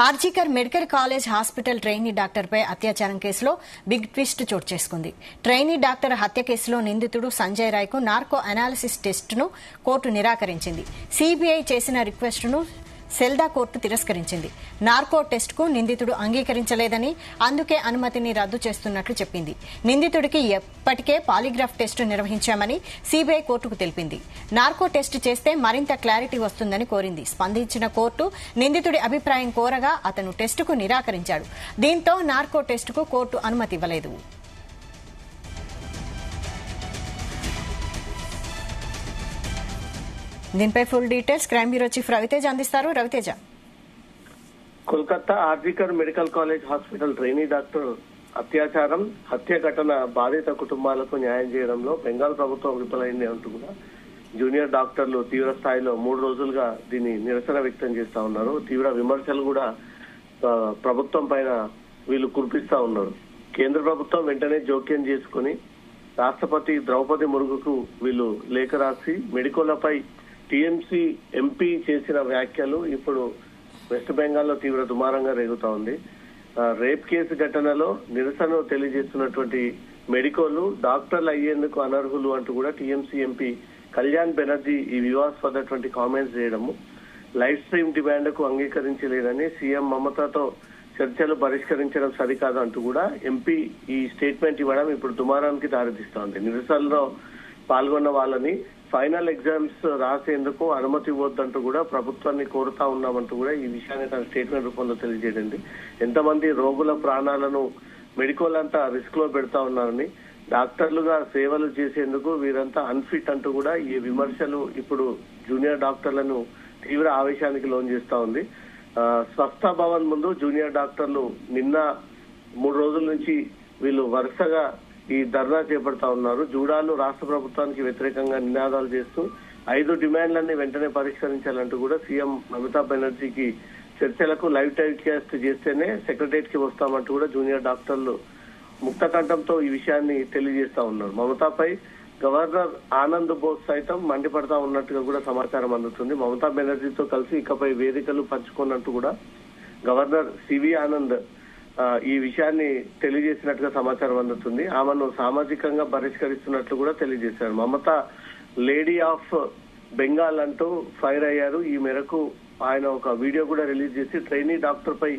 RG Kar medical college hospital trainee డాక్టర్పై అత్యాచారం కేసులో బిగ్ ట్విస్ట్ చోటు చేసుకుంది. ట్రైనీ డాక్టర్ హత్య కేసులో నిందితుడు సంజయ్ రాయ్కు నార్కో అనాలిసిస్ టెస్టును కోర్టు నిరాకరించింది. సీబీఐ చేసిన రిక్వెస్టును సెల్దా కోర్టు తిరస్కరించింది. నార్కో టెస్టుకు నిందితుడు అంగీకరించలేదని, అందుకే అనుమతిని రద్దు చేస్తున్నట్లు చెప్పింది. నిందితుడికి ఎప్పటికే పాలిగ్రాఫ్ టెస్టు నిర్వహించామని సీబీఐ కోర్టుకు తెలిపింది. నార్కో టెస్టు చేస్తే మరింత క్లారిటీ వస్తుందని కోరింది. స్పందించిన కోర్టు నిందితుడి అభిప్రాయం కోరగా అతను టెస్టుకు నిరాకరించాడు. దీంతో నార్కో టెస్టుకు కోర్టు అనుమతి ఇవ్వలేదు. దీనిపై full details crime bureau chief Raviteja అందిస్తారు. Raviteja, Kolkata RG Kar medical college hospital trainee doctor అత్యాచారం హత్య ఘటన బాధిత కుటుంబాలకు న్యాయం చేయడంలో బెంగాల్ ప్రభుత్వం విఫలైంది అంటూ కూడా జూనియర్ డాక్టర్లు తీవ్ర స్థాయిలో 3 రోజులుగా దీన్ని నిరసన వ్యక్తం చేస్తా ఉన్నారు. తీవ్ర విమర్శలు కూడా ప్రభుత్వం పైన వీళ్ళు కురిపిస్తా ఉన్నారు. కేంద్ర ప్రభుత్వం వెంటనే జోక్యం చేసుకుని రాష్ట్రపతి ద్రౌపది ముర్ముకు వీళ్ళు లేఖ రాసి మెడికోలపై టీఎంసీ ఎంపీ చేసిన వ్యాఖ్యలు ఇప్పుడు వెస్ట్ బెంగాల్లో తీవ్ర దుమారంగా రేగుతా ఉంది. రేప్ కేసు ఘటనలో నిరసన తెలియజేస్తున్నటువంటి మెడికోలు డాక్టర్లు అయ్యేందుకు అనర్హులు అంటూ కూడా టీఎంసీ ఎంపీ కళ్యాణ్ బెనర్జీ ఈ వివాదాస్పదటువంటి కామెంట్స్ చేయడము, లైవ్ స్ట్రీమ్ డిమాండ్ కు అంగీకరించలేదని సీఎం మమతాతో చర్చలు పరిష్కరించడం సరికాదు అంటూ కూడా ఎంపీ ఈ స్టేట్మెంట్ ఇవ్వడం ఇప్పుడు దుమారానికి దారితీస్తోంది. నిరసనలో పాల్గొన్న వాళ్ళని ఫైనల్ ఎగ్జామ్స్ రాసేందుకు అనుమతి ఇవ్వద్దంటూ కూడా ప్రభుత్వాన్ని కోరుతా ఉన్నామంటూ కూడా ఈ విషయాన్ని తన స్టేట్మెంట్ రూపంలో తెలియజేయండి. ఎంతమంది రోగుల ప్రాణాలను మెడికల్ అంతా రిస్క్ లో పెడతా ఉన్నారని, డాక్టర్లుగా సేవలు చేసేందుకు వీరంతా అన్ఫిట్ అంటూ కూడా ఈ విమర్శలు ఇప్పుడు జూనియర్ డాక్టర్లను తీవ్ర ఆవేశానికి లోన్ చేస్తా ఉంది. స్వస్థ భవన్ ముందు జూనియర్ డాక్టర్లు నిన్న 3 రోజుల నుంచి వీళ్ళు వరుసగా ఈ ధర్నా చేపడతా ఉన్నారు. జూడాలు రాష్ట్ర ప్రభుత్వానికి వ్యతిరేకంగా నినాదాలు చేస్తూ 5 డిమాండ్లన్నీ వెంటనే పరిష్కరించాలంటూ కూడా సీఎం మమతా బెనర్జీకి చర్చలకు లైవ్ టెలికాస్ట్ చేస్తేనే సెక్రటరియట్ కి వస్తామంటూ కూడా జూనియర్ డాక్టర్లు ముక్తకంఠంతో ఈ విషయాన్ని తెలియజేస్తా ఉన్నారు. మమతాపై గవర్నర్ ఆనంద్ బోస్ సైతం మండిపడతా ఉన్నట్టుగా కూడా సమాచారం అందుతుంది. మమతా బెనర్జీతో కలిసి ఇకపై వేదికలు పంచుకున్నట్టు కూడా గవర్నర్ సివి ఆనంద్ ఈ విషయాన్ని తెలియజేసినట్టుగా సమాచారం అందుతుంది. ఆమెను సామాజికంగా బహిష్కరిస్తున్నట్లు కూడా తెలియజేశారు. మమత లేడీ ఆఫ్ బెంగాల్ అంటూ ఫైర్ అయ్యారు. ఈ మేరకు ఆయన ఒక వీడియో కూడా రిలీజ్ చేసి ట్రైనీ డాక్టర్ పై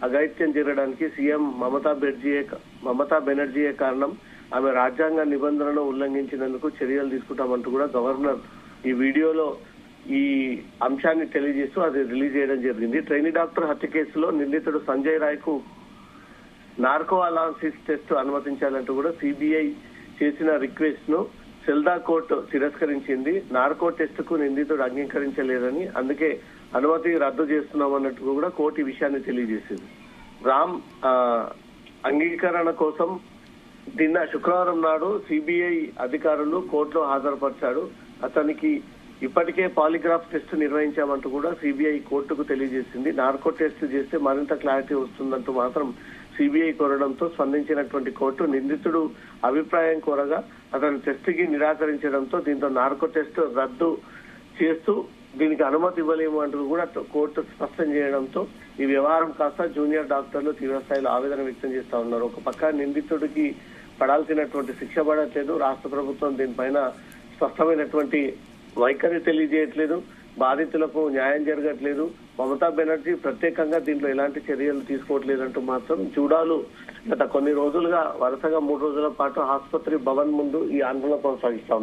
అఘాయిత్యం జరగడానికి సీఎం మమతా బెనర్జీయే కారణం, ఆమె రాజ్యాంగ నిబంధనలను ఉల్లంఘించినందుకు చర్యలు తీసుకుంటామంటూ కూడా గవర్నర్ ఈ వీడియోలో ఈ అంశాన్ని తెలియజేస్తూ అది రిలీజ్ చేయడం జరిగింది. ట్రైనీ డాక్టర్ హత్య కేసులో నిందితుడు సంజయ్ రాయ్ కు నార్కో అనాలిసిస్ టెస్ట్ అనుమతించాలంటూ కూడా సీబీఐ చేసిన రిక్వెస్ట్ ను సెల్దా కోర్టు తిరస్కరించింది. నార్కో టెస్ట్ కు నిందితుడు అంగీకరించలేదని, అందుకే అనుమతి రద్దు చేస్తున్నామన్నట్టు కూడా కోర్టు ఈ విషయాన్ని తెలియజేసింది. రామ్ అంగీకరణ కోసం నిన్న శుక్రవారం నాడు సిబిఐ అధికారులు కోర్టులో హాజరుపరిచాడు. అతనికి ఇప్పటికే పాలిగ్రాఫ్ టెస్ట్ నిర్వహించామంటూ కూడా సిబిఐ కోర్టుకు తెలియజేసింది. నార్కో టెస్ట్ చేస్తే మరింత క్లారిటీ వస్తుందంటూ మాత్రం సిబిఐ కోరడంతో స్పందించినటువంటి కోర్టు నిందితుడు అభిప్రాయం కోరగా అతను టెస్ట్ కి నిరాకరించడంతో దీంతో నార్కో టెస్ట్ రద్దు చేస్తూ దీనికి అనుమతి ఇవ్వలేము అంటూ కూడా కోర్టు స్పష్టం చేయడంతో ఈ వ్యవహారం కాస్త జూనియర్ డాక్టర్లు తీవ్రస్థాయిలో ఆవేదన వ్యక్తం చేస్తా ఉన్నారు. ఒక పక్క నిందితుడికి పడాల్సినటువంటి శిక్ష పడట్లేదు, రాష్ట్ర ప్రభుత్వం దీనిపైన స్పష్టమైనటువంటి వైఖరి తెలియజేయట్లేదు, బాధితులకు న్యాయం జరగట్లేదు. మమతా బెనర్జీ ప్రత్యేకంగా దీంట్లో ఎలాంటి చర్యలు తీసుకోవట్లేదంటూ మాత్రం జూడాలు గత కొన్ని రోజులుగా వరుసగా 3 రోజుల పాటు ఆసుపత్రి భవన్ ముందు ఈ ఆందోళన కొనసాగిస్తా